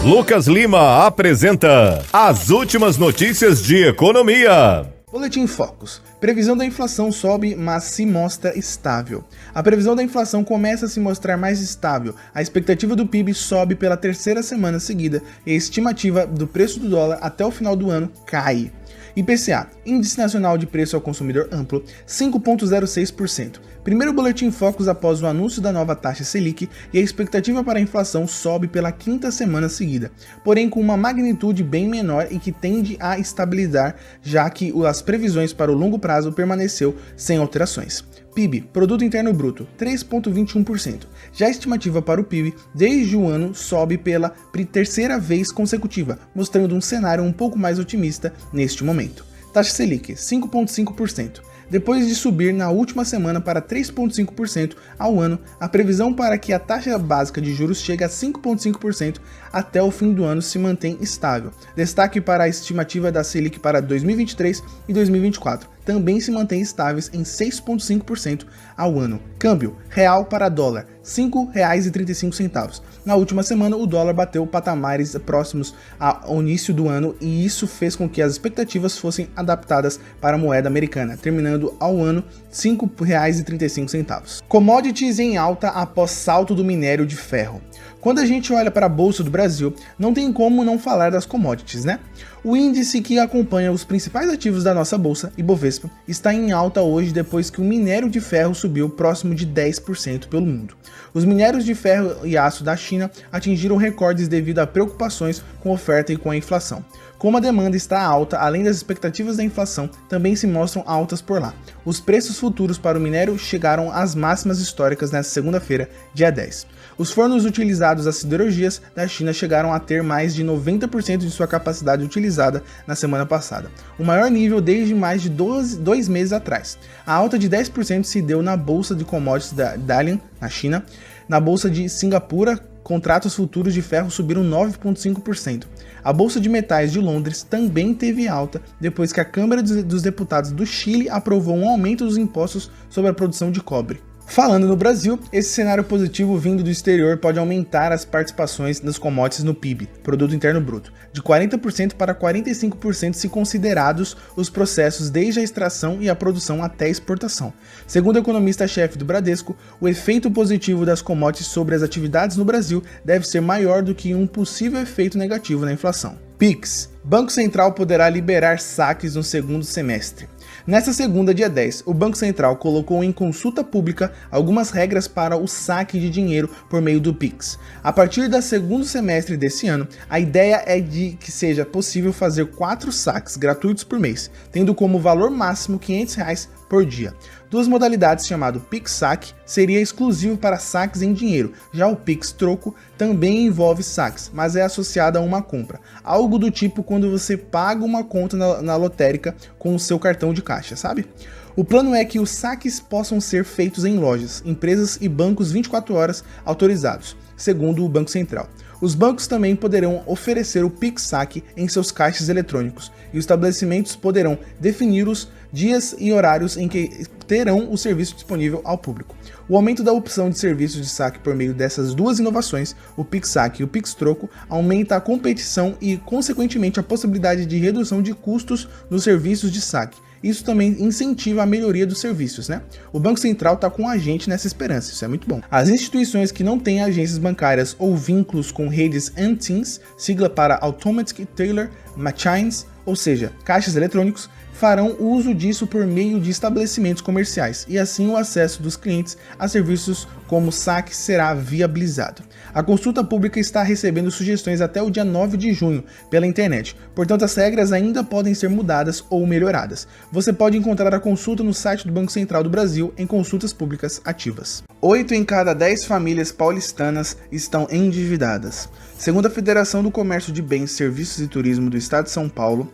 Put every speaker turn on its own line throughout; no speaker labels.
Lucas Lima apresenta as últimas notícias de economia.
Boletim Focus. Previsão da inflação sobe, mas se mostra estável. A previsão da inflação começa a se mostrar mais estável. A expectativa do PIB sobe pela terceira semana seguida e a estimativa do preço do dólar até o final do ano cai. IPCA, Índice Nacional de Preço ao Consumidor Amplo, 5,06%. Primeiro boletim Focus após o anúncio da nova taxa Selic e a expectativa para a inflação sobe pela quinta semana seguida, porém com uma magnitude bem menor e que tende a estabilizar, já que as previsões para o longo prazo permaneceu sem alterações. PIB, Produto Interno Bruto, 3,21%. Já a estimativa para o PIB desde o ano sobe pela terceira vez consecutiva, mostrando um cenário um pouco mais otimista neste momento. Taxa Selic, 5,5%. Depois de subir na última semana para 3,5% ao ano, a previsão para que a taxa básica de juros chegue a 5,5% até o fim do ano se mantém estável. Destaque para a estimativa da Selic para 2023 e 2024. Também se mantém estáveis em 6,5% ao ano. Câmbio, real para dólar, R$ 5,35. Na última semana, o dólar bateu patamares próximos ao início do ano e isso fez com que as expectativas fossem adaptadas para a moeda americana, terminando ao ano R$ 5,35. Commodities em alta após salto do minério de ferro. Quando a gente olha para a Bolsa do Brasil, não tem como não falar das commodities, né? O índice que acompanha os principais ativos da nossa bolsa, Ibovespa, está em alta hoje depois que o minério de ferro subiu próximo de 10% pelo mundo. Os minérios de ferro e aço da China atingiram recordes devido a preocupações com a oferta e com a inflação. Como a demanda está alta, além das expectativas da inflação, também se mostram altas por lá. Os preços futuros para o minério chegaram às máximas históricas nesta segunda-feira, dia 10. Os fornos utilizados às siderurgias da China chegaram a ter mais de 90% de sua capacidade utilizada na semana passada, o maior nível desde mais de 2 meses atrás. A alta de 10% se deu na bolsa de commodities da Dalian, na China. Na bolsa de Singapura, contratos futuros de ferro subiram 9,5%. A Bolsa de Metais de Londres também teve alta depois que a Câmara dos Deputados do Chile aprovou um aumento dos impostos sobre a produção de cobre. Falando no Brasil, esse cenário positivo vindo do exterior pode aumentar as participações das commodities no PIB, Produto Interno Bruto, de 40% para 45% se considerados os processos desde a extração e a produção até a exportação. Segundo o economista-chefe do Bradesco, o efeito positivo das commodities sobre as atividades no Brasil deve ser maior do que um possível efeito negativo na inflação. Pix. Banco Central poderá liberar saques no segundo semestre. Nesta segunda, dia 10, o Banco Central colocou em consulta pública algumas regras para o saque de dinheiro por meio do Pix. A partir do segundo semestre desse ano, a ideia é de que seja possível fazer 4 saques gratuitos por mês, tendo como valor máximo R$ 500 por dia. Duas modalidades chamado Pix Saque seria exclusivo para saques em dinheiro, já o Pix Troco também envolve saques, mas é associado a uma compra, algo do tipo quando você paga uma conta na lotérica com o seu cartão de caixa, sabe? O plano é que os saques possam ser feitos em lojas, empresas e bancos 24 horas autorizados, segundo o Banco Central. Os bancos também poderão oferecer o Pix Saque em seus caixas eletrônicos e os estabelecimentos poderão definir os dias e horários em que terão o serviço disponível ao público. O aumento da opção de serviços de saque por meio dessas duas inovações, o Pix Saque e o Pix Troco, aumenta a competição e, consequentemente, a possibilidade de redução de custos nos serviços de saque. Isso também incentiva a melhoria dos serviços, né? O Banco Central está com a gente nessa esperança, isso é muito bom. As instituições que não têm agências bancárias ou vínculos com redes ANTINs, sigla para Automatic Teller Machines, ou seja, caixas eletrônicos, farão uso disso por meio de estabelecimentos comerciais e assim o acesso dos clientes a serviços como saque será viabilizado. A consulta pública está recebendo sugestões até o dia 9 de junho pela internet, portanto as regras ainda podem ser mudadas ou melhoradas. Você pode encontrar a consulta no site do Banco Central do Brasil em consultas públicas ativas. 8 em cada 10 famílias paulistanas estão endividadas. Segundo a Federação do Comércio de Bens, Serviços e Turismo do Estado de São Paulo,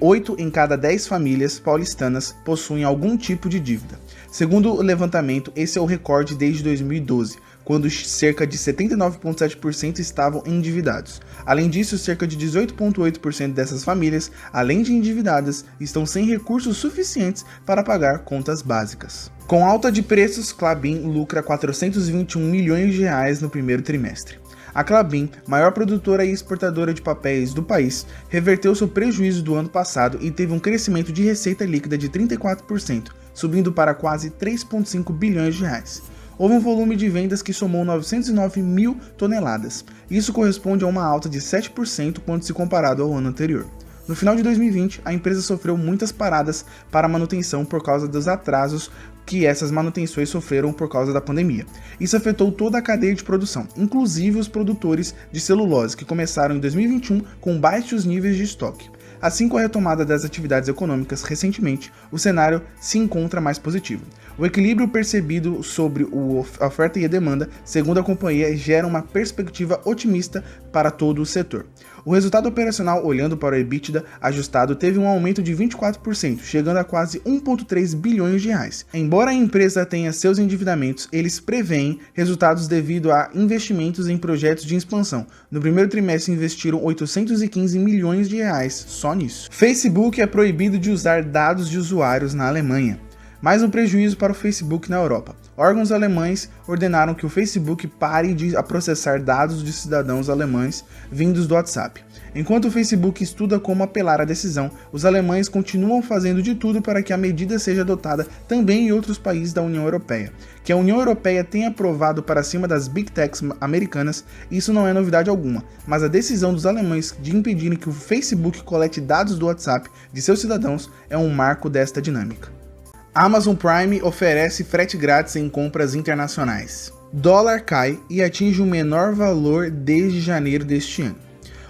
8 em cada 10 famílias paulistanas possuem algum tipo de dívida. Segundo o levantamento, esse é o recorde desde 2012, quando cerca de 79,7% estavam endividados. Além disso, cerca de 18,8% dessas famílias, além de endividadas, estão sem recursos suficientes para pagar contas básicas. Com alta de preços, Klabin lucra R$ 421 milhões no primeiro trimestre. A Klabin, maior produtora e exportadora de papéis do país, reverteu seu prejuízo do ano passado e teve um crescimento de receita líquida de 34%, subindo para quase 3,5 bilhões de reais. Houve um volume de vendas que somou 909 mil toneladas. Isso corresponde a uma alta de 7% quando se comparado ao ano anterior. No final de 2020, a empresa sofreu muitas paradas para manutenção por causa dos atrasos que essas manutenções sofreram por causa da pandemia. Isso afetou toda a cadeia de produção, inclusive os produtores de celulose, que começaram em 2021 com baixos níveis de estoque. Assim, com a retomada das atividades econômicas recentemente, o cenário se encontra mais positivo. O equilíbrio percebido sobre a oferta e a demanda, segundo a companhia, gera uma perspectiva otimista para todo o setor. O resultado operacional, olhando para o EBITDA ajustado, teve um aumento de 24%, chegando a quase 1,3 bilhões de reais. Embora a empresa tenha seus endividamentos, eles preveem resultados devido a investimentos em projetos de expansão. No primeiro trimestre investiram 815 milhões de reais só nisso. Facebook é proibido de usar dados de usuários na Alemanha. Mais um prejuízo para o Facebook na Europa. Órgãos alemães ordenaram que o Facebook pare de processar dados de cidadãos alemães vindos do WhatsApp. Enquanto o Facebook estuda como apelar à decisão, os alemães continuam fazendo de tudo para que a medida seja adotada também em outros países da União Europeia. Que a União Europeia tenha aprovado para cima das Big Techs americanas, isso não é novidade alguma, mas a decisão dos alemães de impedirem que o Facebook colete dados do WhatsApp de seus cidadãos é um marco desta dinâmica. Amazon Prime oferece frete grátis em compras internacionais. Dólar cai e atinge o menor valor desde janeiro deste ano.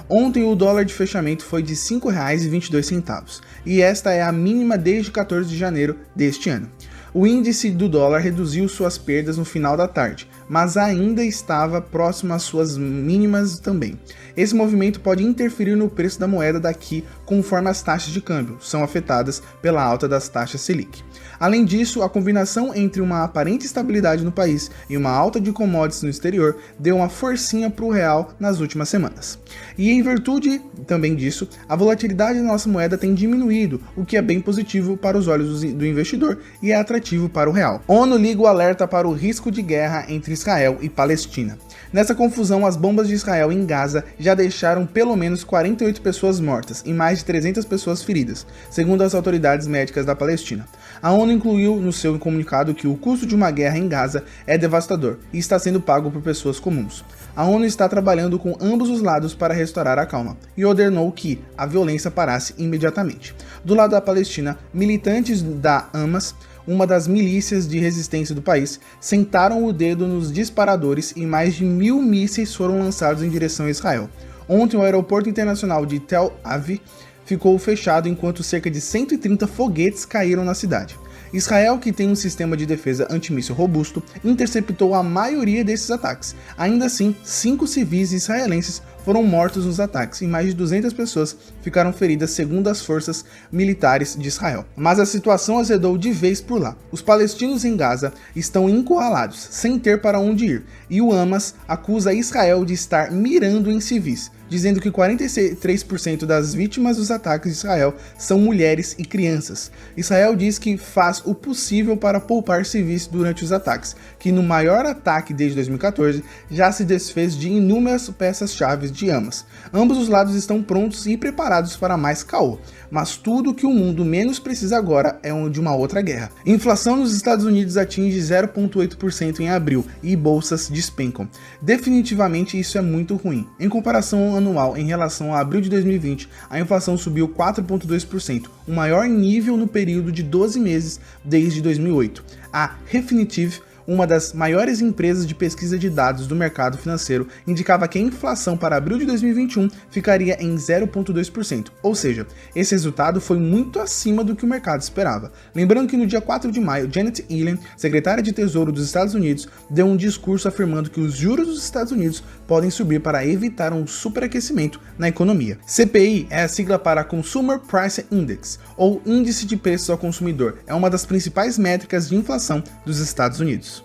Ontem o dólar de fechamento foi de R$ 5,22 e esta é a mínima desde 14 de janeiro deste ano. O índice do dólar reduziu suas perdas no final da tarde, mas ainda estava próximo às suas mínimas também. Esse movimento pode interferir no preço da moeda daqui, conforme as taxas de câmbio são afetadas pela alta das taxas Selic. Além disso, a combinação entre uma aparente estabilidade no país e uma alta de commodities no exterior deu uma forcinha para o real nas últimas semanas. E em virtude também disso, a volatilidade da nossa moeda tem diminuído, o que é bem positivo para os olhos do investidor e é atrativo para o real. ONU liga o alerta para o risco de guerra entre Israel e Palestina. Nessa confusão, as bombas de Israel em Gaza já deixaram pelo menos 48 pessoas mortas e mais de 300 pessoas feridas, segundo as autoridades médicas da Palestina. A ONU incluiu no seu comunicado que o custo de uma guerra em Gaza é devastador e está sendo pago por pessoas comuns. A ONU está trabalhando com ambos os lados para restaurar a calma e ordenou que a violência parasse imediatamente. Do lado da Palestina, militantes da Hamas, uma das milícias de resistência do país, sentaram o dedo nos disparadores e mais de 1.000 mísseis foram lançados em direção a Israel. Ontem, o aeroporto internacional de Tel Aviv ficou fechado enquanto cerca de 130 foguetes caíram na cidade. Israel, que tem um sistema de defesa antimíssil robusto, interceptou a maioria desses ataques. Ainda assim, 5 civis israelenses foram mortos nos ataques e mais de 200 pessoas ficaram feridas, segundo as forças militares de Israel. Mas a situação azedou de vez por lá. Os palestinos em Gaza estão encurralados, sem ter para onde ir, e o Hamas acusa Israel de estar mirando em civis, dizendo que 43% das vítimas dos ataques de Israel são mulheres e crianças. Israel diz que faz o possível para poupar civis durante os ataques, que no maior ataque desde 2014 já se desfez de inúmeras peças-chave de Hamas. Ambos os lados estão prontos e preparados para mais caô, mas tudo que o mundo menos precisa agora é de uma outra guerra. Inflação nos Estados Unidos atinge 0,8% em abril e bolsas despencam. Definitivamente isso é muito ruim. Em comparação anual em relação a abril de 2020, a inflação subiu 4,2%, o maior nível no período de 12 meses desde 2008. A Refinitiv, uma das maiores empresas de pesquisa de dados do mercado financeiro, indicava que a inflação para abril de 2021 ficaria em 0,2%, ou seja, esse resultado foi muito acima do que o mercado esperava. Lembrando que no dia 4 de maio, Janet Yellen, secretária de Tesouro dos Estados Unidos, deu um discurso afirmando que os juros dos Estados Unidos podem subir para evitar um superaquecimento na economia. CPI é a sigla para Consumer Price Index, ou Índice de Preços ao Consumidor, é uma das principais métricas de inflação dos Estados Unidos.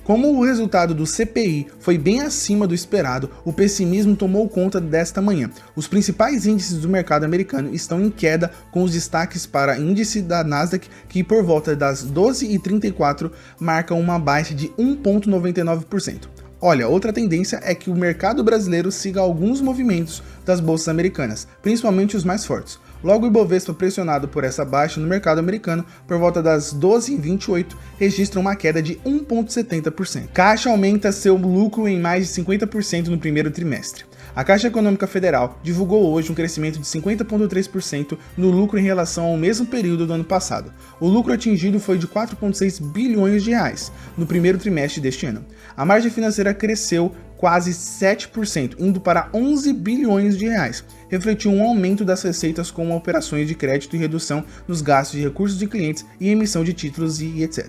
Como o resultado do CPI foi bem acima do esperado, o pessimismo tomou conta desta manhã. Os principais índices do mercado americano estão em queda, com os destaques para o índice da Nasdaq, que por volta das 12h34 marca uma baixa de 1,99%. Olha, outra tendência é que o mercado brasileiro siga alguns movimentos das bolsas americanas, principalmente os mais fortes. Logo, o Ibovespa, pressionado por essa baixa no mercado americano, por volta das 12h28, registra uma queda de 1,70%. Caixa aumenta seu lucro em mais de 50% no primeiro trimestre. A Caixa Econômica Federal divulgou hoje um crescimento de 50,3% no lucro em relação ao mesmo período do ano passado. O lucro atingido foi de 4,6 bilhões de reais no primeiro trimestre deste ano. A margem financeira cresceu quase 7%, indo para 11 bilhões de reais. Refletiu um aumento das receitas com operações de crédito e redução nos gastos de recursos de clientes e emissão de títulos e etc.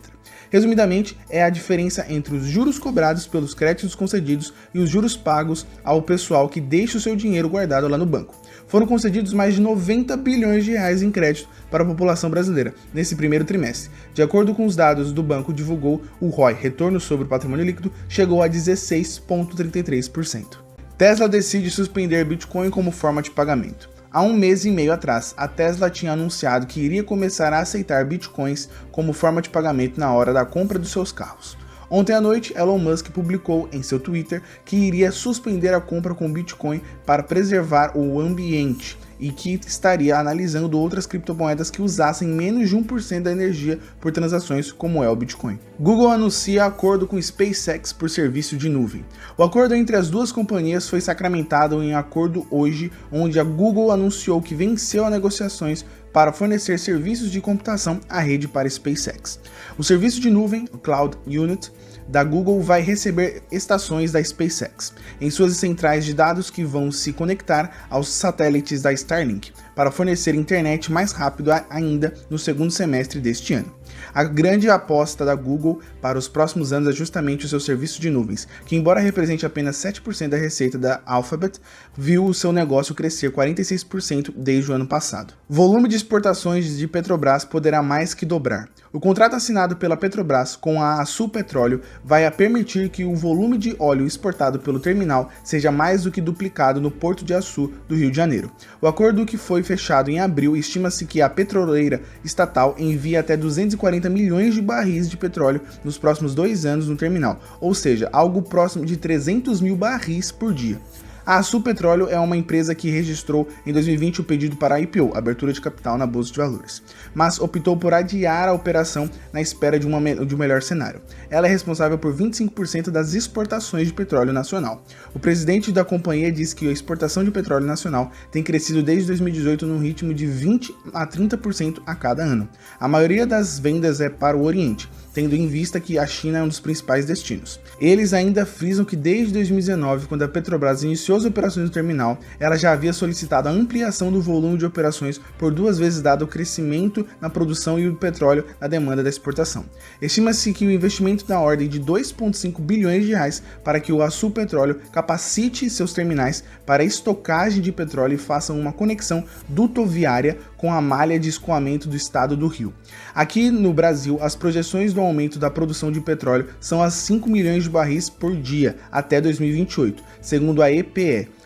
Resumidamente, é a diferença entre os juros cobrados pelos créditos concedidos e os juros pagos ao pessoal que deixa o seu dinheiro guardado lá no banco. Foram concedidos mais de 90 bilhões de reais em crédito para a população brasileira nesse primeiro trimestre. De acordo com os dados do banco divulgou, o ROI, retorno sobre o patrimônio líquido, chegou a 16,33%. Tesla decide suspender Bitcoin como forma de pagamento. Há um mês e meio atrás, a Tesla tinha anunciado que iria começar a aceitar bitcoins como forma de pagamento na hora da compra dos seus carros. Ontem à noite, Elon Musk publicou em seu Twitter que iria suspender a compra com Bitcoin para preservar o ambiente e que estaria analisando outras criptomoedas que usassem menos de 1% da energia por transações, como é o Bitcoin. Google anuncia acordo com SpaceX por serviço de nuvem. O acordo entre as duas companhias foi sacramentado em acordo hoje, onde a Google anunciou que venceu as negociações para fornecer serviços de computação à rede para SpaceX. O serviço de nuvem, o Cloud Unit, da Google vai receber estações da SpaceX em suas centrais de dados que vão se conectar aos satélites da Starlink para fornecer internet mais rápido ainda no segundo semestre deste ano. A grande aposta da Google para os próximos anos é justamente o seu serviço de nuvens, que embora represente apenas 7% da receita da Alphabet, viu o seu negócio crescer 46% desde o ano passado. Volume de exportações de Petrobras poderá mais que dobrar. O contrato assinado pela Petrobras com a Açu Petróleo vai permitir que o volume de óleo exportado pelo terminal seja mais do que duplicado no Porto de Açu, do Rio de Janeiro. O acordo, que foi fechado em abril, estima-se que a petroleira estatal envia até 240 milhões de barris de petróleo nos próximos 2 anos no terminal, ou seja, algo próximo de 300 mil barris por dia. A Açu Petróleo é uma empresa que registrou em 2020 o pedido para IPO, abertura de capital na Bolsa de Valores, mas optou por adiar a operação na espera de um melhor cenário. Ela é responsável por 25% das exportações de petróleo nacional. O presidente da companhia diz que a exportação de petróleo nacional tem crescido desde 2018 num ritmo de 20% a 30% a cada ano. A maioria das vendas é para o Oriente, tendo em vista que a China é um dos principais destinos. Eles ainda frisam que desde 2019, quando a Petrobras iniciou as operações no terminal, ela já havia solicitado a ampliação do volume de operações por 2 vezes dado o crescimento na produção e o petróleo na demanda da exportação. Estima-se que o investimento na ordem de 2,5 bilhões de reais para que o Açu Petróleo capacite seus terminais para estocagem de petróleo e faça uma conexão dutoviária com a malha de escoamento do estado do Rio. Aqui no Brasil, as projeções do aumento da produção de petróleo são a 5 milhões de barris por dia até 2028, segundo a EPE,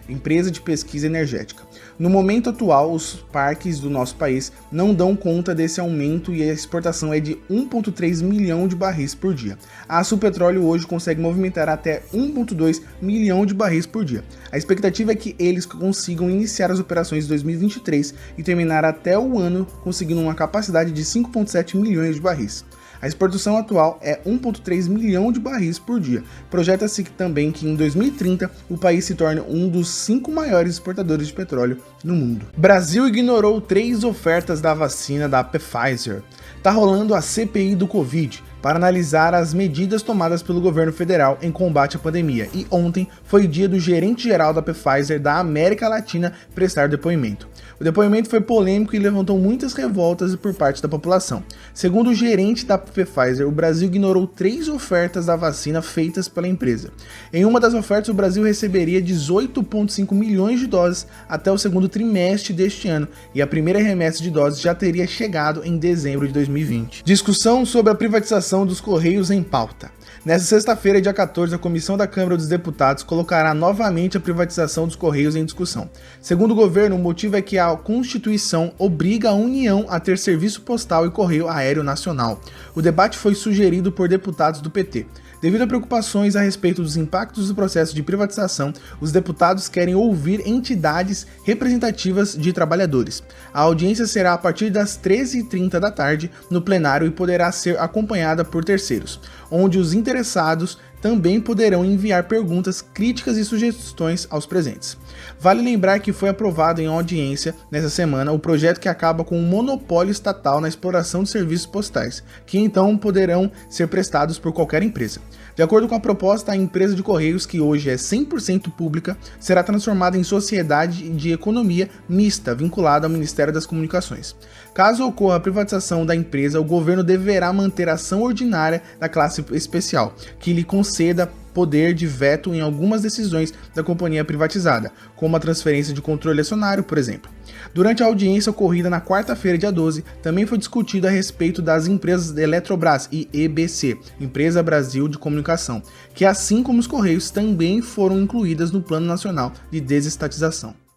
Empresa de Pesquisa Energética. No momento atual, os parques do nosso país não dão conta desse aumento e a exportação é de 1,3 milhão de barris por dia. A Açu Petróleo hoje consegue movimentar até 1,2 milhão de barris por dia. A expectativa é que eles consigam iniciar as operações em 2023 e terminar até o ano conseguindo uma capacidade de 5,7 milhões de barris. A exportação atual é 1,3 milhão de barris por dia. Projeta-se também que em 2030 o país se torne um dos 5 maiores exportadores de petróleo no mundo. Brasil ignorou 3 ofertas da vacina da Pfizer. Tá rolando a CPI do Covid para analisar as medidas tomadas pelo governo federal em combate à pandemia, e ontem foi o dia do gerente-geral da Pfizer da América Latina prestar depoimento. O depoimento foi polêmico e levantou muitas revoltas por parte da população. Segundo o gerente da Pfizer, o Brasil ignorou 3 ofertas da vacina feitas pela empresa. Em uma das ofertas, o Brasil receberia 18,5 milhões de doses até o segundo trimestre deste ano, e a primeira remessa de doses já teria chegado em dezembro de 2020. Discussão sobre a privatização dos Correios em pauta. Nesta sexta-feira, dia 14, a Comissão da Câmara dos Deputados colocará novamente a privatização dos Correios em discussão. Segundo o governo, o motivo é que a Constituição obriga a União a ter serviço postal e correio aéreo nacional. O debate foi sugerido por deputados do PT. Devido a preocupações a respeito dos impactos do processo de privatização, os deputados querem ouvir entidades representativas de trabalhadores. A audiência será a partir das 13h30 da tarde no plenário e poderá ser acompanhada por terceiros, onde os interessados também poderão enviar perguntas, críticas e sugestões aos presentes. Vale lembrar que foi aprovado em audiência nessa semana o projeto que acaba com o monopólio estatal na exploração de serviços postais, que então poderão ser prestados por qualquer empresa. De acordo com a proposta, a empresa de Correios, que hoje é 100% pública, será transformada em sociedade de economia mista, vinculada ao Ministério das Comunicações. Caso ocorra a privatização da empresa, o governo deverá manter a ação ordinária da classe especial, que lhe conceda poder de veto em algumas decisões da companhia privatizada, como a transferência de controle acionário, por exemplo. Durante a audiência ocorrida na quarta-feira, dia 12, também foi discutido a respeito das empresas Eletrobras e EBC, Empresa Brasil de Comunicação, que assim como os Correios também foram incluídas no Plano Nacional de Desestatização.